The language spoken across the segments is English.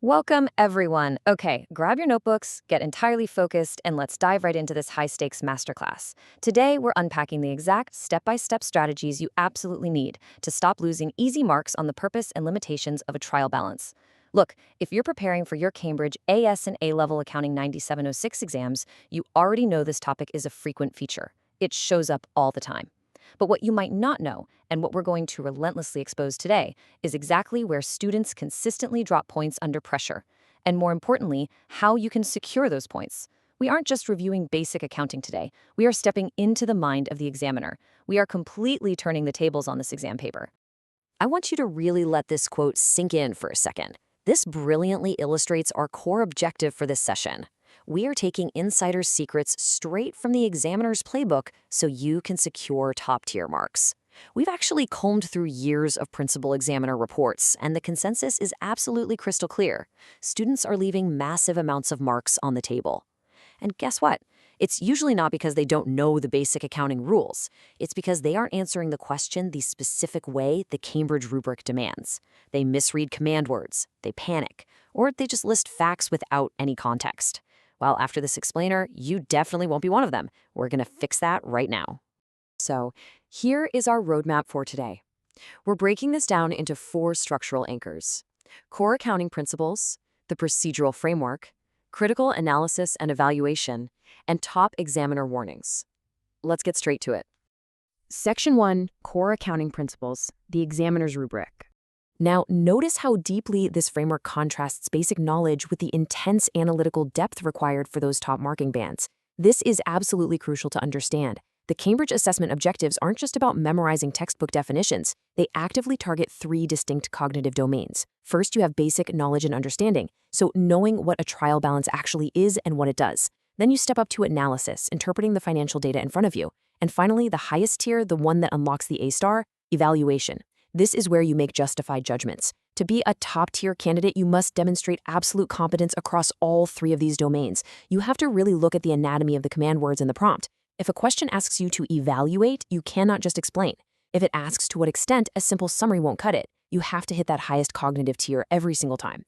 Welcome, everyone. Okay, grab your notebooks, get entirely focused, and let's dive right into this high stakes masterclass. Today, we're unpacking the exact step by step strategies you absolutely need to stop losing easy marks on the purpose and limitations of a trial balance. Look, if you're preparing for your Cambridge AS and A level Accounting 9706 exams, you already know this topic is a frequent feature. It shows up all the time. But what you might not know, and what we're going to relentlessly expose today, is exactly where students consistently drop points under pressure, and more importantly, how you can secure those points. We aren't just reviewing basic accounting today, we are stepping into the mind of the examiner. We are completely turning the tables on this exam paper. I want you to really let this quote sink in for a second. This brilliantly illustrates our core objective for this session. We are taking insider secrets straight from the examiner's playbook so you can secure top-tier marks. We've actually combed through years of principal examiner reports, and the consensus is absolutely crystal clear. Students are leaving massive amounts of marks on the table. And guess what? It's usually not because they don't know the basic accounting rules. It's because they aren't answering the question the specific way the Cambridge rubric demands. They misread command words, they panic, or they just list facts without any context. Well, after this explainer, you definitely won't be one of them. We're going to fix that right now. So, here is our roadmap for today. We're breaking this down into 4 structural anchors: core accounting principles, the procedural framework, critical analysis and evaluation, and top examiner warnings. Let's get straight to it. Section 1, Core Accounting Principles, the examiner's rubric. Now, notice how deeply this framework contrasts basic knowledge with the intense analytical depth required for those top marking bands. This is absolutely crucial to understand. The Cambridge assessment objectives aren't just about memorizing textbook definitions. They actively target 3 distinct cognitive domains. First, you have basic knowledge and understanding, so knowing what a trial balance actually is and what it does. Then you step up to analysis, interpreting the financial data in front of you. And finally, the highest tier, the one that unlocks the A-star, evaluation. This is where you make justified judgments. To be a top-tier candidate, you must demonstrate absolute competence across all 3 of these domains. You have to really look at the anatomy of the command words in the prompt. If a question asks you to evaluate, you cannot just explain. If it asks to what extent, a simple summary won't cut it. You have to hit that highest cognitive tier every single time.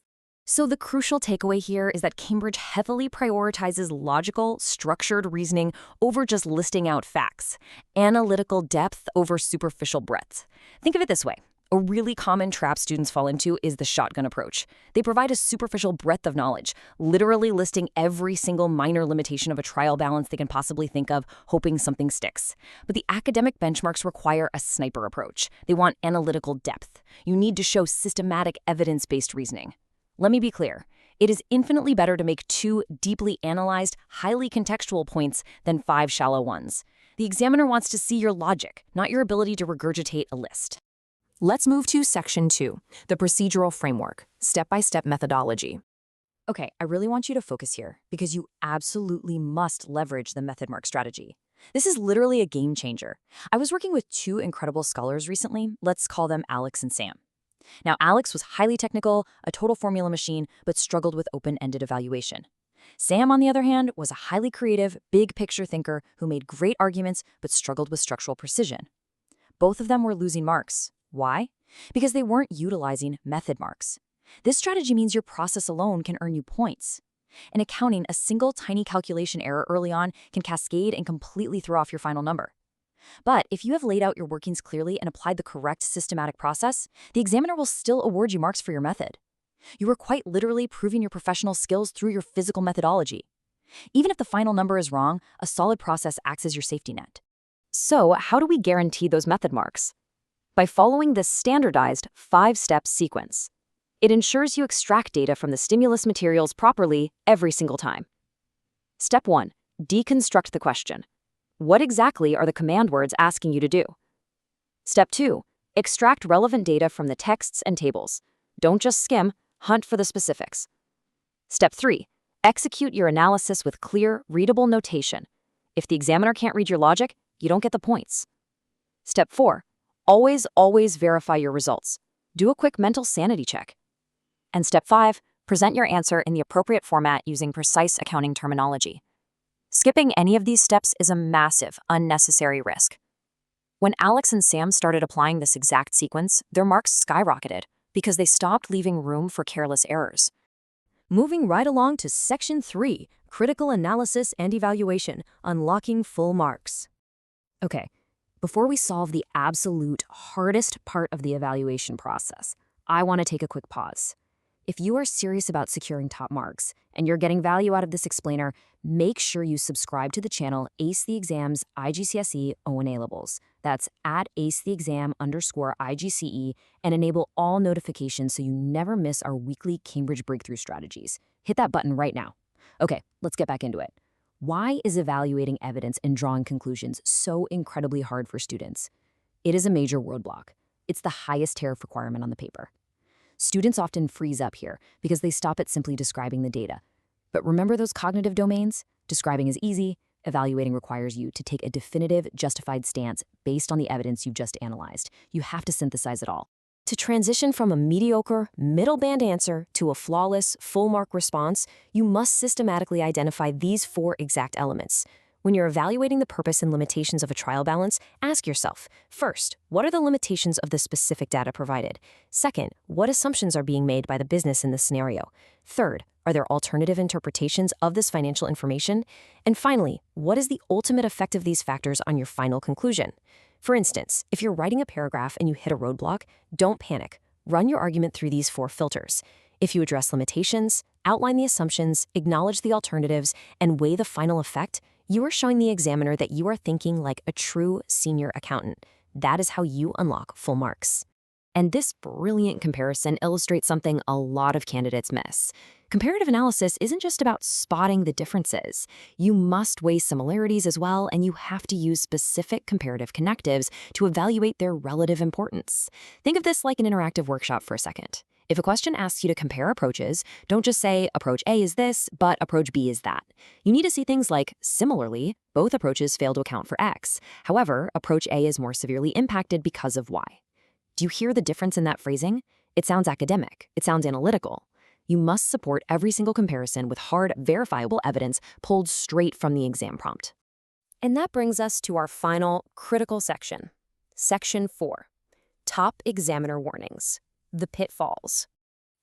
So the crucial takeaway here is that Cambridge heavily prioritizes logical, structured reasoning over just listing out facts, analytical depth over superficial breadth. Think of it this way. A really common trap students fall into is the shotgun approach. They provide a superficial breadth of knowledge, literally listing every single minor limitation of a trial balance they can possibly think of, hoping something sticks. But the academic benchmarks require a sniper approach. They want analytical depth. You need to show systematic evidence-based reasoning. Let me be clear. It is infinitely better to make 2 deeply analyzed, highly contextual points than 5 shallow ones. The examiner wants to see your logic, not your ability to regurgitate a list. Let's move to Section 2, the procedural framework, step-by-step methodology. Okay, I really want you to focus here because you absolutely must leverage the method mark strategy. This is literally a game changer. I was working with 2 incredible scholars recently. Let's call them Alex and Sam. Now, Alex was highly technical, a total formula machine, but struggled with open-ended evaluation. Sam, on the other hand, was a highly creative, big-picture thinker who made great arguments but struggled with structural precision. Both of them were losing marks. Why? Because they weren't utilizing method marks. This strategy means your process alone can earn you points. In accounting, a single tiny calculation error early on can cascade and completely throw off your final number. But if you have laid out your workings clearly and applied the correct systematic process, the examiner will still award you marks for your method. You are quite literally proving your professional skills through your physical methodology. Even if the final number is wrong, a solid process acts as your safety net. So, how do we guarantee those method marks? By following this standardized 5-step sequence. It ensures you extract data from the stimulus materials properly every single time. Step 1. Deconstruct the question. What exactly are the command words asking you to do? Step 2. Extract relevant data from the texts and tables. Don't just skim, hunt for the specifics. Step 3. Execute your analysis with clear, readable notation. If the examiner can't read your logic, you don't get the points. Step 4. Always verify your results. Do a quick mental sanity check. And Step 5. Present your answer in the appropriate format using precise accounting terminology. Skipping any of these steps is a massive, unnecessary risk. When Alex and Sam started applying this exact sequence, their marks skyrocketed because they stopped leaving room for careless errors. Moving right along to Section 3, Critical Analysis and Evaluation, Unlocking Full Marks. Okay, before we solve the absolute hardest part of the evaluation process, I want to take a quick pause. If you are serious about securing top marks and you're getting value out of this explainer, make sure you subscribe to the channel Ace the Exam's IGCSE O&A Labels. That's at acetheexam_IGCE and enable all notifications so you never miss our weekly Cambridge Breakthrough Strategies. Hit that button right now. Okay, let's get back into it. Why is evaluating evidence and drawing conclusions so incredibly hard for students? It is a major roadblock. It's the highest tariff requirement on the paper. Students often freeze up here because they stop at simply describing the data. But remember those cognitive domains? Describing is easy. Evaluating requires you to take a definitive, justified stance based on the evidence you've just analyzed. You have to synthesize it all. To transition from a mediocre, middle-band answer to a flawless, full-mark response, you must systematically identify these 4 exact elements. When you're evaluating the purpose and limitations of a trial balance, ask yourself, first, what are the limitations of the specific data provided? Second, what assumptions are being made by the business in this scenario? Third, are there alternative interpretations of this financial information? And finally, what is the ultimate effect of these factors on your final conclusion? For instance, if you're writing a paragraph and you hit a roadblock, don't panic. Run your argument through these 4 filters. If you address limitations, outline the assumptions, acknowledge the alternatives, and weigh the final effect, you are showing the examiner that you are thinking like a true senior accountant. That is how you unlock full marks. And this brilliant comparison illustrates something a lot of candidates miss. Comparative analysis isn't just about spotting the differences. You must weigh similarities as well, and you have to use specific comparative connectives to evaluate their relative importance. Think of this like an interactive workshop for a second. If a question asks you to compare approaches, don't just say, approach A is this, but approach B is that. You need to see things like, similarly, both approaches fail to account for X. However, approach A is more severely impacted because of Y. Do you hear the difference in that phrasing? It sounds academic. It sounds analytical. You must support every single comparison with hard, verifiable evidence pulled straight from the exam prompt. And that brings us to our final critical section. Section 4. Top examiner warnings. The pitfalls.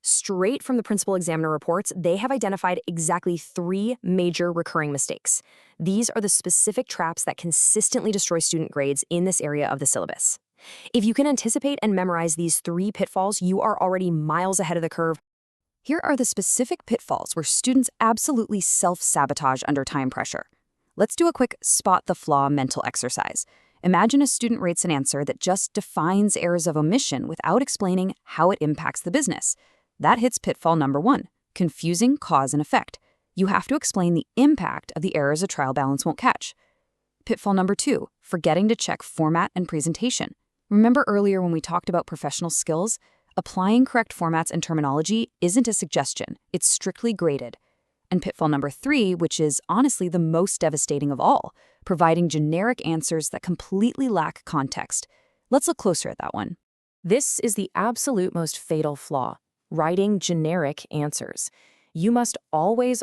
Straight from the principal examiner reports, they have identified exactly 3 major recurring mistakes. These are the specific traps that consistently destroy student grades in this area of the syllabus. If you can anticipate and memorize these 3 pitfalls, you are already miles ahead of the curve. Here are the specific pitfalls where students absolutely self-sabotage under time pressure. Let's do a quick spot the flaw mental exercise. Imagine a student rates an answer that just defines errors of omission without explaining how it impacts the business. That hits pitfall number 1, confusing cause and effect. You have to explain the impact of the errors a trial balance won't catch. Pitfall number 2, forgetting to check format and presentation. Remember earlier when we talked about professional skills? Applying correct formats and terminology isn't a suggestion, it's strictly graded. And pitfall number 3, which is honestly the most devastating of all, providing generic answers that completely lack context. Let's look closer at that one. This is the absolute most fatal flaw, writing generic answers. You must always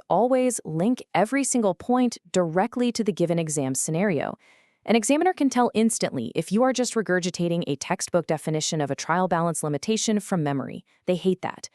link every single point directly to the given exam scenario. An examiner can tell instantly if you are just regurgitating a textbook definition of a trial balance limitation from memory. They hate that.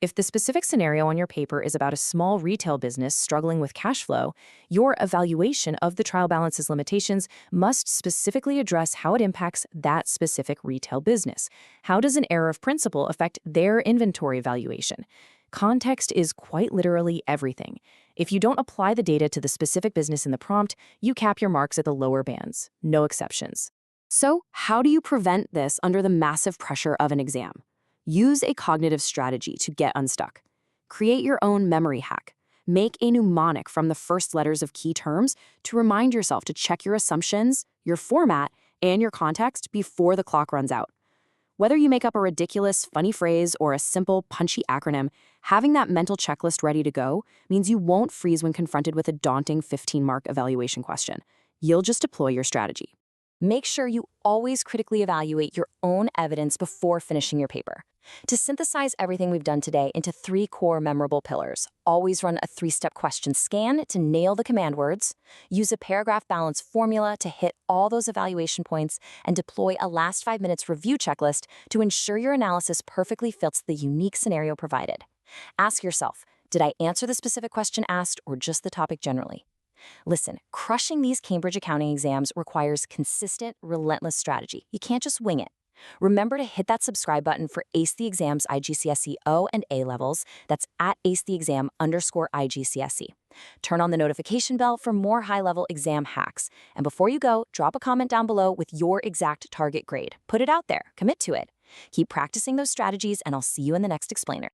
If the specific scenario on your paper is about a small retail business struggling with cash flow, your evaluation of the trial balance's limitations must specifically address how it impacts that specific retail business. How does an error of principle affect their inventory valuation? Context is quite literally everything. If you don't apply the data to the specific business in the prompt, you cap your marks at the lower bands. No exceptions. So, how do you prevent this under the massive pressure of an exam? Use a cognitive strategy to get unstuck. Create your own memory hack. Make a mnemonic from the first letters of key terms to remind yourself to check your assumptions, your format, and your context before the clock runs out. Whether you make up a ridiculous, funny phrase or a simple, punchy acronym, having that mental checklist ready to go means you won't freeze when confronted with a daunting 15-mark evaluation question. You'll just deploy your strategy. Make sure you always critically evaluate your own evidence before finishing your paper. To synthesize everything we've done today into 3 core memorable pillars, always run a 3-step question scan to nail the command words, use a paragraph balance formula to hit all those evaluation points, and deploy a last 5 minutes review checklist to ensure your analysis perfectly fits the unique scenario provided. Ask yourself, Did I answer the specific question asked or just the topic generally? Listen, crushing these Cambridge accounting exams requires consistent, relentless strategy. You can't just wing it. Remember to hit that subscribe button for Ace the Exam's IGCSE O and A levels. That's at acetheexam_IGCSE. Turn on the notification bell for more high-level exam hacks. And before you go, drop a comment down below with your exact target grade. Put it out there. Commit to it. Keep practicing those strategies, and I'll see you in the next explainer.